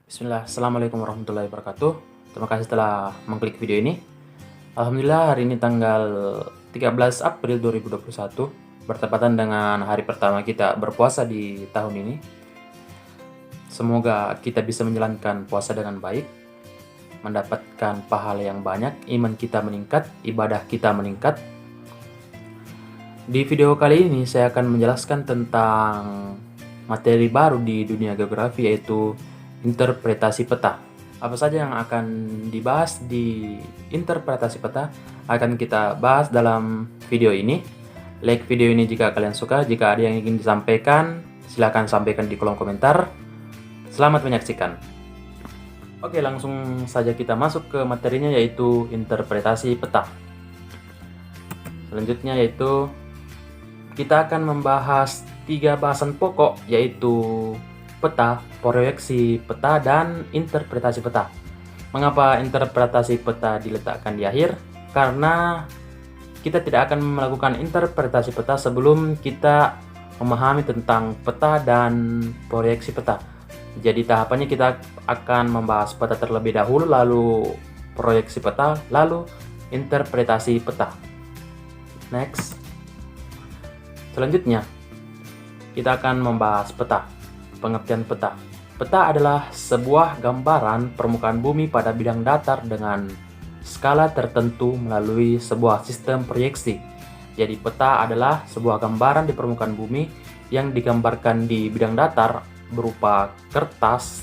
Bismillah, Assalamualaikum warahmatullahi wabarakatuh. Terima kasih telah mengklik video ini. Alhamdulillah hari ini tanggal 13 April 2021 bertepatan dengan hari pertama kita berpuasa di tahun ini. Semoga kita bisa menjalankan puasa dengan baik, mendapatkan pahala yang banyak, iman kita meningkat, ibadah kita meningkat. Di video kali ini saya akan menjelaskan tentang materi baru di dunia geografi, yaitu interpretasi peta. Apa saja yang akan dibahas di interpretasi peta akan kita bahas dalam video ini. Like video ini jika kalian suka. Jika ada yang ingin disampaikan, silahkan sampaikan di kolom komentar. Selamat menyaksikan. Oke, langsung saja kita masuk ke materinya, yaitu interpretasi peta. Selanjutnya yaitu kita akan membahas 3 bahasan pokok, yaitu peta, proyeksi peta, dan interpretasi peta. Mengapa interpretasi peta diletakkan di akhir? Karena kita tidak akan melakukan interpretasi peta sebelum kita memahami tentang peta dan proyeksi peta. Jadi tahapannya kita akan membahas peta terlebih dahulu, lalu proyeksi peta, lalu interpretasi peta. Next. Selanjutnya, kita akan membahas peta. Pengertian peta. Peta adalah sebuah gambaran permukaan bumi pada bidang datar dengan skala tertentu melalui sebuah sistem proyeksi. Jadi peta adalah sebuah gambaran di permukaan bumi yang digambarkan di bidang datar berupa kertas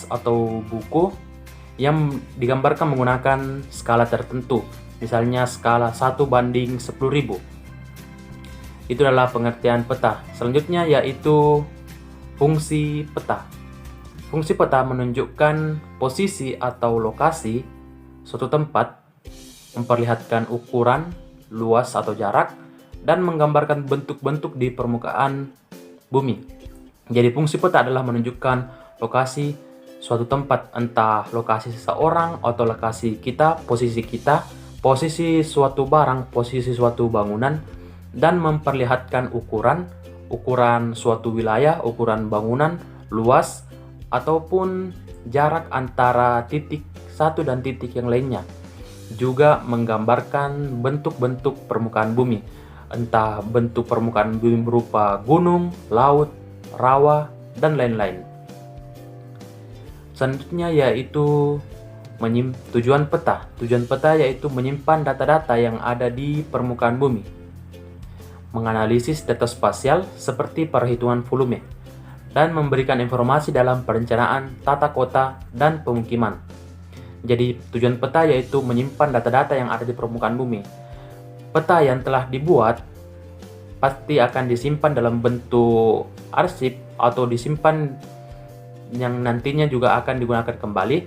atau buku yang digambarkan menggunakan skala tertentu. Misalnya skala 1:10.000. Itu adalah pengertian peta. Selanjutnya yaitu fungsi peta. Fungsi peta menunjukkan posisi atau lokasi suatu tempat, memperlihatkan ukuran, luas atau jarak, dan menggambarkan bentuk-bentuk di permukaan bumi. Jadi fungsi peta adalah menunjukkan lokasi suatu tempat, entah lokasi seseorang atau lokasi kita, posisi suatu barang, posisi suatu bangunan, dan memperlihatkan ukuran suatu wilayah, ukuran bangunan, luas, ataupun jarak antara titik satu dan titik yang lainnya. Juga menggambarkan bentuk-bentuk permukaan bumi, entah bentuk permukaan bumi berupa gunung, laut, rawa, dan lain-lain. Selanjutnya yaitu tujuan peta. Tujuan peta yaitu menyimpan data-data yang ada di permukaan bumi, menganalisis data spasial seperti perhitungan volume, dan memberikan informasi dalam perencanaan tata kota dan pemukiman. Jadi tujuan peta yaitu menyimpan data-data yang ada di permukaan bumi. Peta yang telah dibuat pasti akan disimpan dalam bentuk arsip atau disimpan yang nantinya juga akan digunakan kembali.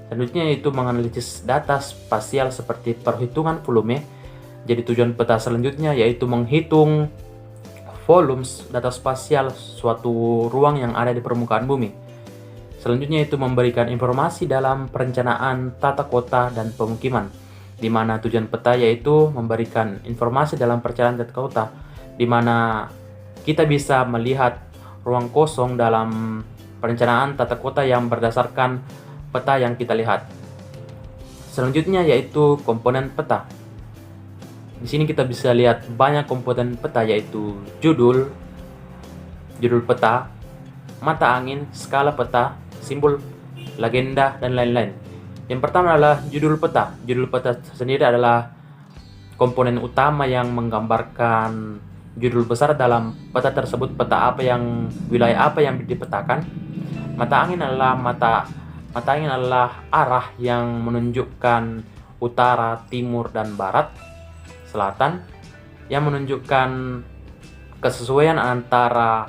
Selanjutnya yaitu menganalisis data spasial seperti perhitungan volume. Jadi tujuan peta selanjutnya yaitu menghitung volume data spasial suatu ruang yang ada di permukaan bumi. Selanjutnya itu memberikan informasi dalam perencanaan tata kota dan pemukiman, di mana tujuan peta yaitu memberikan informasi dalam perencanaan tata kota, di mana kita bisa melihat ruang kosong dalam perencanaan tata kota yang berdasarkan peta yang kita lihat. Selanjutnya yaitu komponen peta. Di sini kita bisa lihat banyak komponen peta, yaitu judul peta, mata angin, skala peta, simbol, legenda, dan lain-lain. Yang pertama adalah judul peta. Judul peta sendiri adalah komponen utama yang menggambarkan judul besar dalam peta tersebut, wilayah apa yang dipetakan. Mata angin adalah arah yang menunjukkan utara, timur, dan barat, selatan, yang menunjukkan kesesuaian antara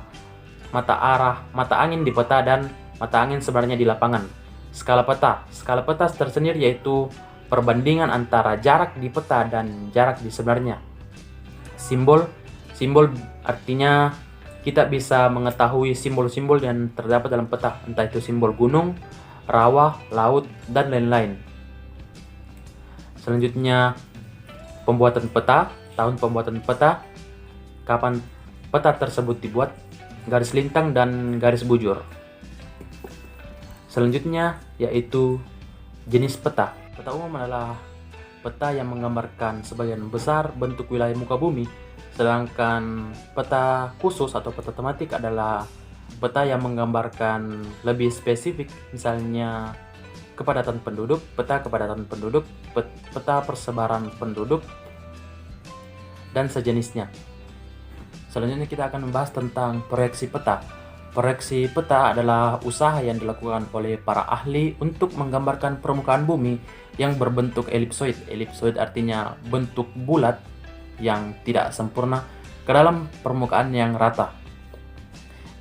mata angin di peta dan mata angin sebenarnya di lapangan. Skala peta tersendiri yaitu perbandingan antara jarak di peta dan jarak di sebenarnya. Simbol artinya kita bisa mengetahui simbol-simbol yang terdapat dalam peta, entah itu simbol gunung, rawa, laut, dan lain-lain. Selanjutnya pembuatan peta, tahun pembuatan peta, kapan peta tersebut dibuat, garis lintang dan garis bujur. Selanjutnya yaitu jenis peta. Peta umum adalah peta yang menggambarkan sebagian besar bentuk wilayah muka bumi, sedangkan peta khusus atau peta tematik adalah peta yang menggambarkan lebih spesifik, misalnya kepadatan penduduk, peta kepadatan penduduk, peta persebaran penduduk, dan sejenisnya. Selanjutnya kita akan membahas tentang proyeksi peta. Proyeksi peta adalah usaha yang dilakukan oleh para ahli untuk menggambarkan permukaan bumi yang berbentuk elipsoid. Elipsoid artinya bentuk bulat yang tidak sempurna ke dalam permukaan yang rata.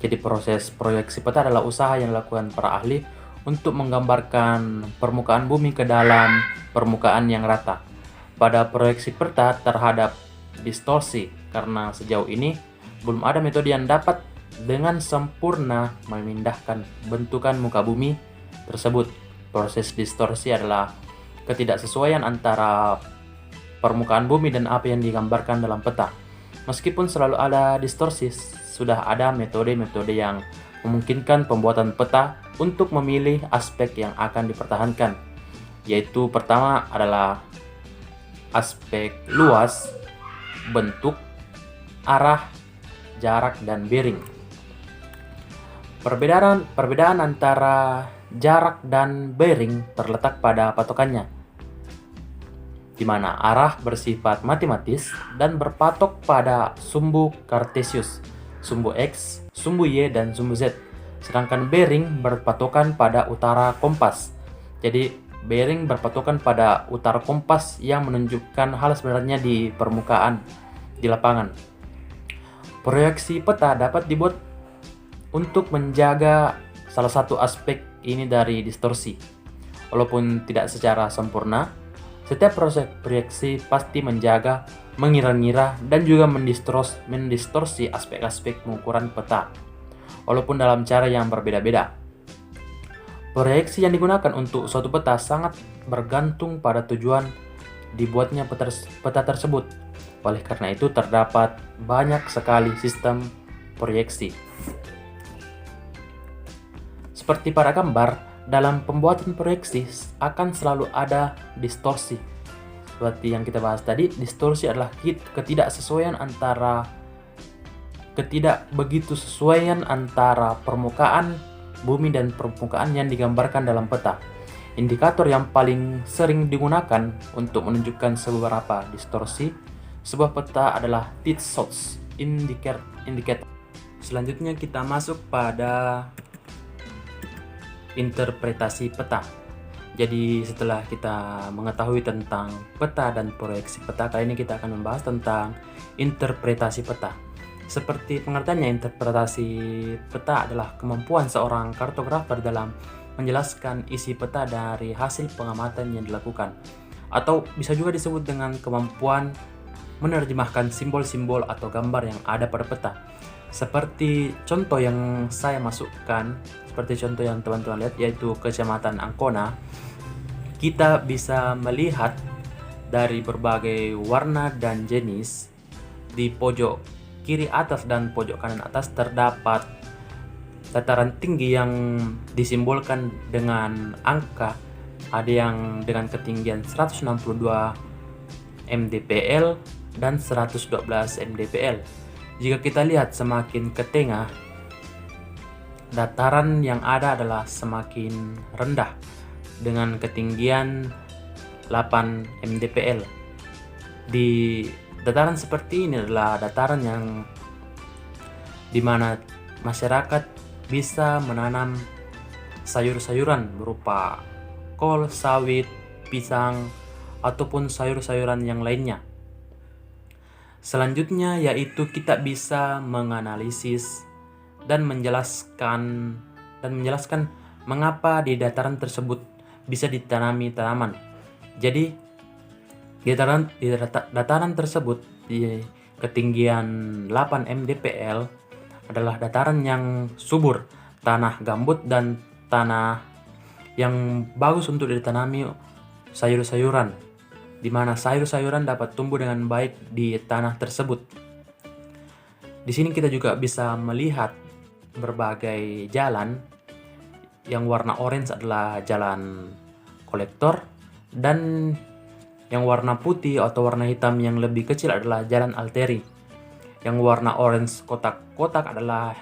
Jadi proses proyeksi peta adalah usaha yang dilakukan para ahli untuk menggambarkan permukaan bumi ke dalam permukaan yang rata. Pada proyeksi peta terhadap distorsi, karena sejauh ini belum ada metode yang dapat dengan sempurna memindahkan bentukan muka bumi tersebut. Proses distorsi adalah ketidaksesuaian antara permukaan bumi dan apa yang digambarkan dalam peta. Meskipun selalu ada distorsi, sudah ada metode-metode yang memungkinkan pembuatan peta untuk memilih aspek yang akan dipertahankan, yaitu pertama adalah aspek luas, bentuk, arah, jarak, dan bearing. Perbedaan antara jarak dan bearing terletak pada patokannya, di mana arah bersifat matematis dan berpatok pada sumbu Cartesius, sumbu X, sumbu Y, dan sumbu Z. Sedangkan bearing berpatokan pada utara kompas. Jadi bearing berpatokan pada utara kompas yang menunjukkan hal sebenarnya di permukaan di lapangan. Proyeksi peta dapat dibuat untuk menjaga salah satu aspek ini dari distorsi. Walaupun tidak secara sempurna, setiap proses proyeksi pasti menjaga, mengira-ngira, dan juga mendistorsi aspek-aspek pengukuran peta, walaupun dalam cara yang berbeda-beda. Proyeksi yang digunakan untuk suatu peta sangat bergantung pada tujuan dibuatnya peta tersebut. Oleh karena itu, terdapat banyak sekali sistem proyeksi. Seperti pada gambar, dalam pembuatan proyeksi akan selalu ada distorsi. Seperti yang kita bahas tadi, distorsi adalah ketidakbegitu sesuaian antara permukaan bumi dan permukaan yang digambarkan dalam peta. Indikator yang paling sering digunakan untuk menunjukkan seberapa distorsi sebuah peta adalah Tissot's indicator. Selanjutnya kita masuk pada interpretasi peta. Jadi setelah kita mengetahui tentang peta dan proyeksi peta, kali ini kita akan membahas tentang interpretasi peta. Seperti pengertiannya, interpretasi peta adalah kemampuan seorang kartografer dalam menjelaskan isi peta dari hasil pengamatan yang dilakukan, atau bisa juga disebut dengan kemampuan menerjemahkan simbol-simbol atau gambar yang ada pada peta. Seperti contoh yang saya masukkan, seperti contoh yang teman-teman lihat, yaitu Kecamatan Ancona. Kita bisa melihat dari berbagai warna dan jenis. Di pojok kiri atas dan pojok kanan atas terdapat dataran tinggi yang disimbolkan dengan angka. Ada yang dengan ketinggian 162 mdpl dan 112 mdpl. Jika kita lihat semakin ke tengah, dataran yang ada adalah semakin rendah dengan ketinggian 8 mdpl. Di dataran seperti ini adalah dataran yang dimana masyarakat bisa menanam sayur-sayuran berupa kol, sawit, pisang, ataupun sayur-sayuran yang lainnya. Selanjutnya yaitu kita bisa menganalisis dan menjelaskan mengapa di dataran tersebut bisa ditanami tanaman. Jadi di dataran tersebut di ketinggian 8 mdpl adalah dataran yang subur, tanah gambut dan tanah yang bagus untuk ditanami sayur-sayuran, di mana sayur-sayuran dapat tumbuh dengan baik di tanah tersebut. Di sini kita juga bisa melihat berbagai jalan Yang warna orange adalah jalan kolektor, dan yang warna putih atau warna hitam yang lebih kecil adalah jalan arteri. Yang warna orange kotak-kotak adalah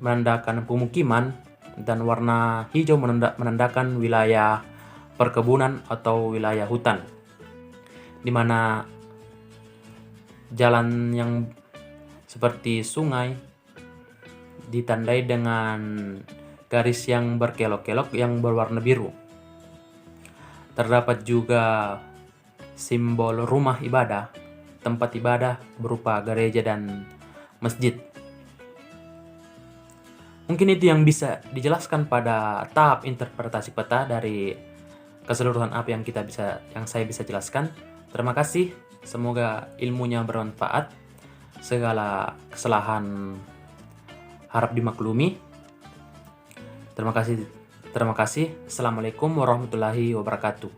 menandakan pemukiman, dan warna hijau menandakan wilayah perkebunan atau wilayah hutan, di mana jalan yang seperti sungai ditandai dengan garis yang berkelok-kelok yang berwarna biru. Terdapat juga simbol rumah ibadah, tempat ibadah berupa gereja dan masjid. Mungkin itu yang bisa dijelaskan pada tahap interpretasi peta dari keseluruhan apa yang saya bisa jelaskan. Terima kasih, semoga ilmunya bermanfaat. Segala kesalahan harap dimaklumi. Terima kasih. Assalamualaikum warahmatullahi wabarakatuh.